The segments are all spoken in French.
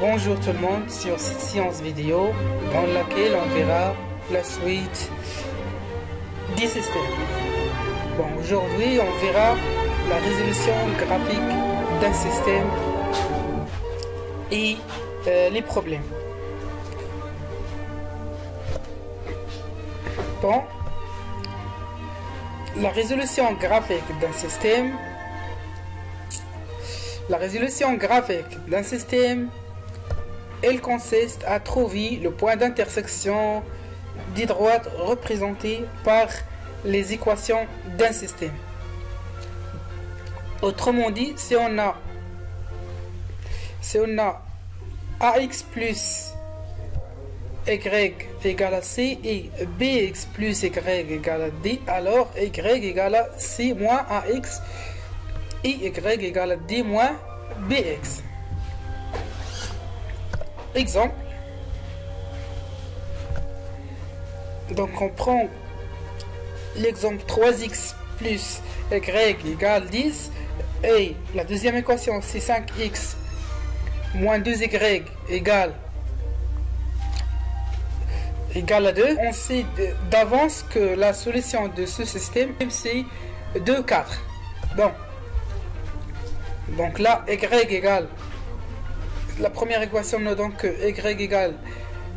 Bonjour tout le monde sur cette séance vidéo dans laquelle on verra la suite des systèmes. Bon, aujourd'hui on verra la résolution graphique d'un système et les problèmes. Bon, la résolution graphique d'un système. La résolution graphique d'un système, elle consiste à trouver le point d'intersection des droites représentées par les équations d'un système. Autrement dit, si on a ax plus y égale à c et bx plus y égale à d, alors y égale à c moins ax et y égale à d moins bx. Exemple. Donc on prend l'exemple 3x plus y égale 10 et la deuxième équation c'est 5x moins 2y égale à 2. On sait d'avance que la solution de ce système c'est 2, 4. Donc là, y égale, la première équation nous donne que y égale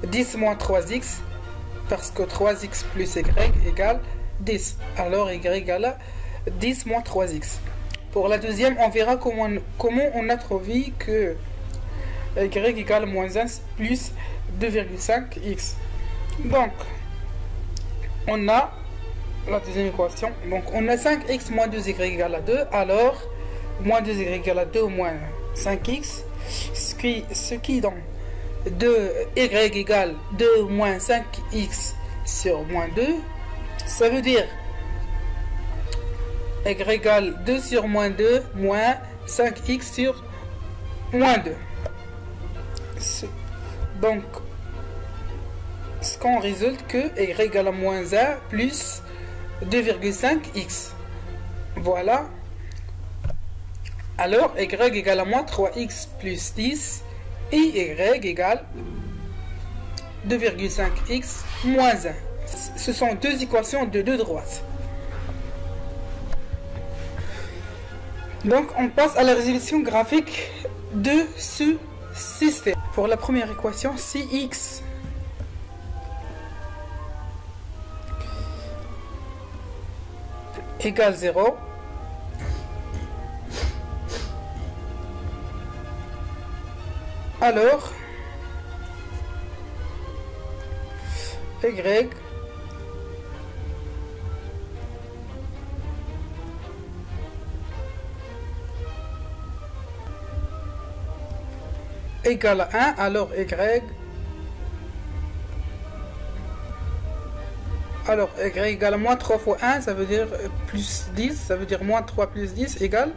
10 moins 3x, parce que 3x plus y égale 10. Alors y égale à 10 moins 3x. Pour la deuxième, on verra comment on a trouvé que y égale moins 1 plus 2,5x. Donc, on a la deuxième équation. Donc, on a 5x moins 2y égale à 2. Alors, moins 2y égale à 2 moins 5x, ce qui donne 2y égale 2 moins 5x sur moins 2, ça veut dire y égale 2 sur moins 2 moins 5x sur moins 2. Donc, ce qu'on résulte que y égale à moins 1 plus 2,5x. Voilà. Alors, y égale à moins 3x plus 10 et y égale 2,5x moins 1. Ce sont deux équations de deux droites. Donc, on passe à la résolution graphique de ce système. Pour la première équation, si x égale 0, alors y égale à 1, alors y égale à moins 3 fois 1, ça veut dire plus 10, ça veut dire moins 3 plus 10 égale,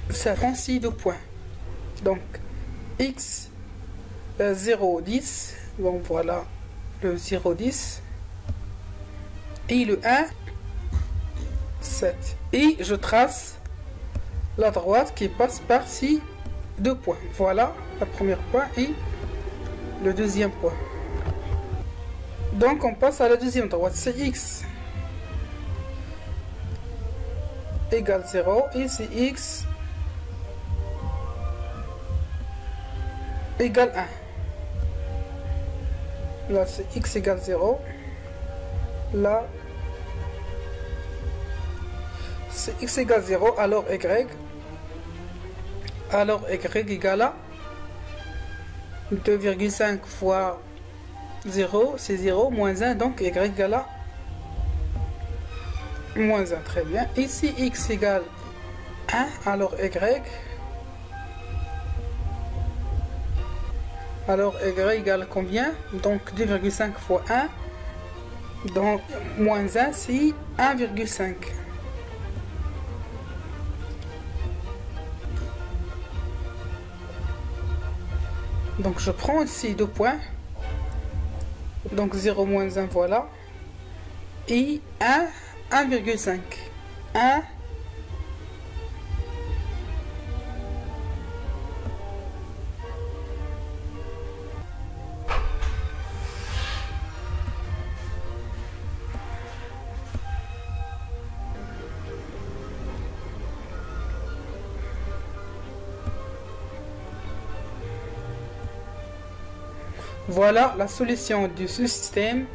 ça prend 6 de points. Donc x 0, 10, bon voilà le 0, 10 et le 1, 7. Et je trace la droite qui passe par 6 de points. Voilà le premier point et le deuxième point. Donc on passe à la deuxième droite, c'est x égale 0 et c'est x égale 1. Là c'est x égale 0. Là c'est x égale 0, alors y égale à 2,5 fois 0, c'est 0, moins 1, donc y égale à moins 1, très bien. Ici x égale 1, alors y égale combien? Donc 2,5 fois 1, donc moins 1 c'est 1,5. Donc je prends ici deux points, donc 0 moins 1, voilà, et 1, 1,5. 1 Voilà la solution de ce système.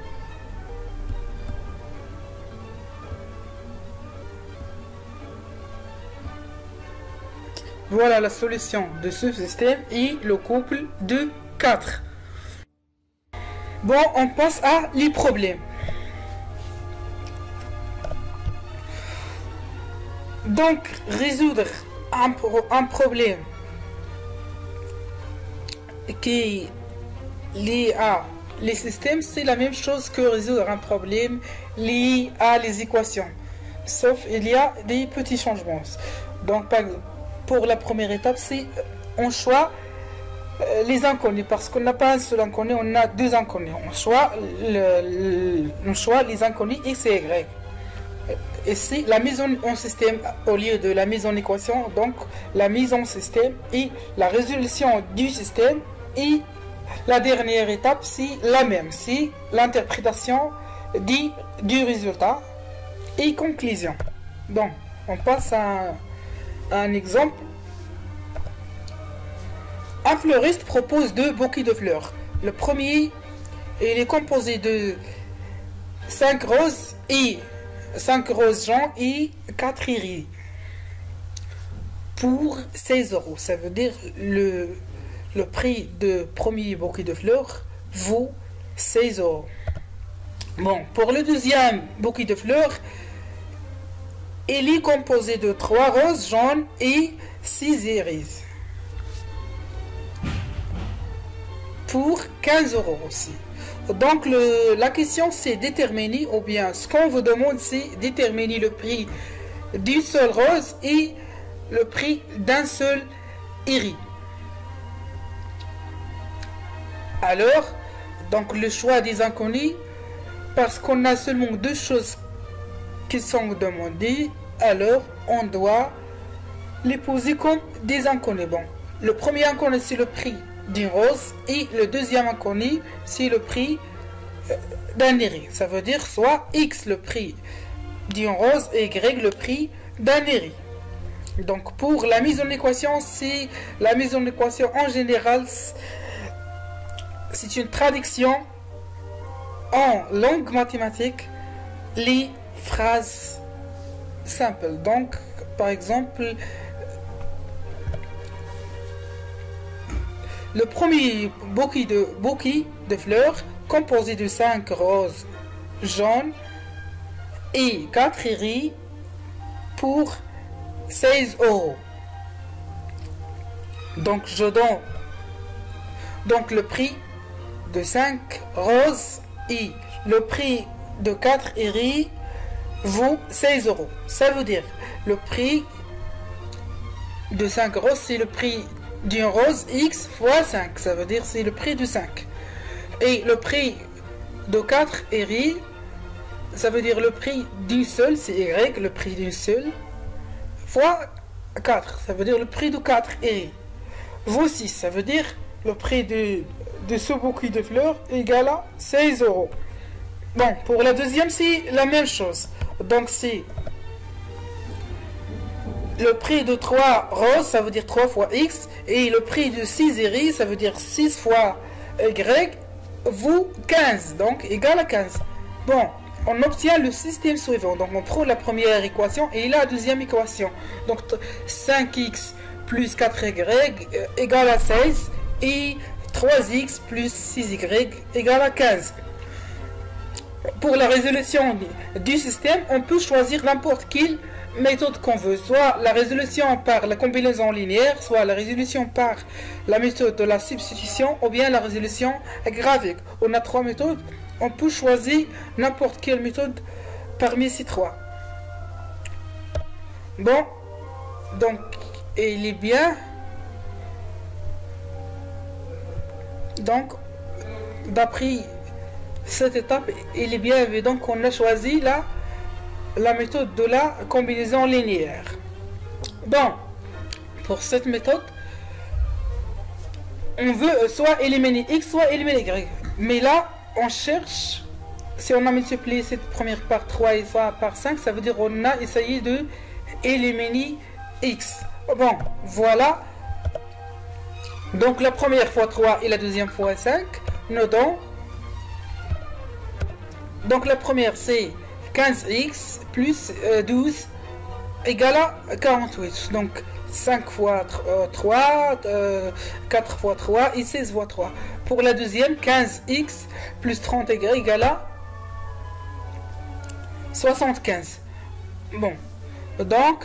Voilà la solution de ce système et le couple de 4. Bon, on passe à les problèmes. Donc, résoudre un problème qui est lié à les systèmes, c'est la même chose que résoudre un problème lié à les équations. Sauf il y a des petits changements. Donc, par exemple, pour la première étape, c'est on choisit les inconnus, parce qu'on n'a pas un seul inconnu, on a deux inconnus. On choisit les inconnus x et y. Ici, la mise en système au lieu de la mise en équation, donc la mise en système et la résolution du système. Et la dernière étape, c'est la même, c'est l'interprétation du résultat et conclusion. Donc, on passe à un exemple. Un fleuriste propose 2 bouquets de fleurs. Le premier, il est composé de 5 roses jaunes et 4 iris pour 16 €. Ça veut dire le prix de premier bouquet de fleurs vaut 16 €. Bon, pour le deuxième bouquet de fleurs, il est composé de 3 roses jaunes et 6 iris pour 15 € aussi. Donc la question c'est déterminer, ou bien ce qu'on vous demande c'est déterminer le prix d'une seule rose et le prix d'un seul iris. Alors, donc le choix des inconnus, parce qu'on a seulement 2 choses qui sont demandées, alors on doit les poser comme des inconnus. Bon, le premier inconnu c'est le prix d'une rose et le deuxième inconnu c'est le prix d'un iris. Ça veut dire soit x le prix d'une rose et y le prix d'un iris. Donc pour la mise en équation, c'est la mise en équation en général, c'est une traduction en langue mathématique les phrases simples. Donc par exemple, le premier bouquet de fleurs composé de 5 roses jaunes et 4 iris pour 16 €. Donc je donne le prix de 5 roses et le prix de 4 iris vaut 16 €. Ça veut dire le prix de 5 roses c'est le prix d'une rose x fois 5, ça veut dire c'est le prix de 5. Et le prix de 4 iris, ça veut dire le prix d'une seule, c'est y, le prix d'une seule, fois 4, ça veut dire le prix de 4 iris. Vaut 6, ça veut dire le prix de ce bouquet de fleurs égale à 16 €. Bon, pour la deuxième, c'est la même chose. Donc c'est le prix de 3 roses, ça veut dire 3 fois x, et le prix de 6 iris, ça veut dire 6 fois y, vaut 15, donc égal à 15. Bon, on obtient le système suivant. Donc on prend la première équation et la deuxième équation. Donc 5x plus 4y égale à 16 et 3x plus 6y égale à 15. Pour la résolution du système, on peut choisir n'importe quelle méthode qu'on veut, soit la résolution par la combinaison linéaire, soit la résolution par la méthode de la substitution, ou bien la résolution graphique. On a 3 méthodes, on peut choisir n'importe quelle méthode parmi ces 3. Bon, donc il est bien. Donc, d'après cette étape, il est bien évident qu'on a choisi la méthode de la combinaison linéaire. Bon, pour cette méthode, on veut soit éliminer x, soit éliminer y. Mais là, on cherche, si on a multiplié cette première par 3 et ça par 5, ça veut dire qu'on a essayé de éliminer x. Bon, voilà. Donc la première fois 3 et la deuxième fois 5. nous donne. Donc la première c'est 15x plus 12 égale à 48. Donc 5 fois 3, 4 fois 3 et 16 fois 3. Pour la deuxième, 15x plus 30y égale à 75. Bon, donc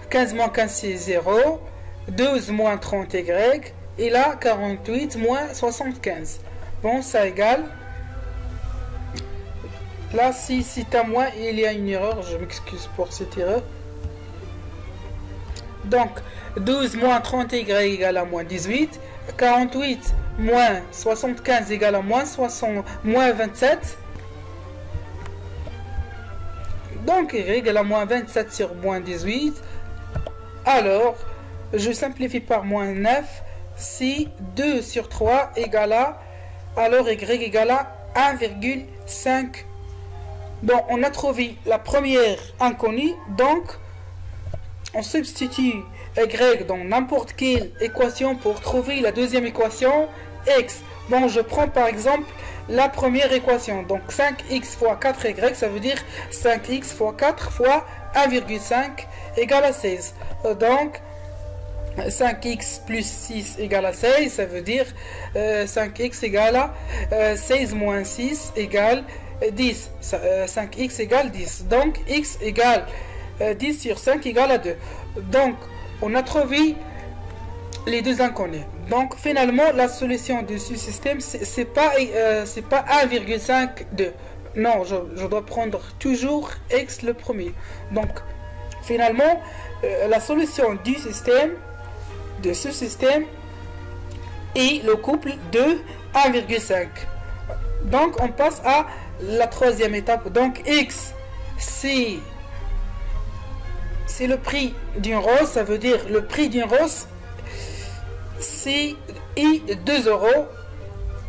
15 moins 15 c'est 0, 12 moins 30y, et là 48 moins 75. Bon, ça égale. Là, si c'est à moi, il y a une erreur, je m'excuse pour cette erreur. Donc, 12 moins 30y égale à moins 18, 48 moins 75 égale à moins 27. Donc, y égale à moins 27 sur moins 18. Alors, je simplifie par moins 9. Si 2 sur 3 égale à, alors y égale à 1,5. Bon, on a trouvé la première inconnue, donc on substitue y dans n'importe quelle équation pour trouver la deuxième équation x. Bon, je prends par exemple la première équation, donc 5x fois 4y, ça veut dire 5x fois 4 fois 1,5 égale à 16. Donc 5x plus 6 égale à 16, ça veut dire 5x égale à 16 moins 6 égale 10. 5x égale 10. Donc x égale 10 sur 5 égale à 2. Donc on a trouvé les deux inconnus. Donc finalement la solution de ce système c'est pas 1,52. Non, je dois prendre toujours x le premier. Donc finalement la solution de ce système est le couple de 1,5. Donc on passe à la troisième étape. Donc x c'est le prix d'une rose, ça veut dire le prix d'une rose c'est 2 euros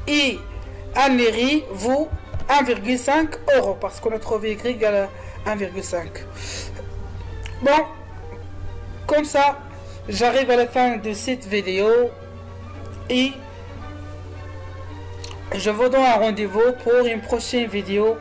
et un mairie vaut 1,5 euros parce qu'on a trouvé y égale à 1,5. Bon, comme ça j'arrive à la fin de cette vidéo et je vous donne un rendez-vous pour une prochaine vidéo.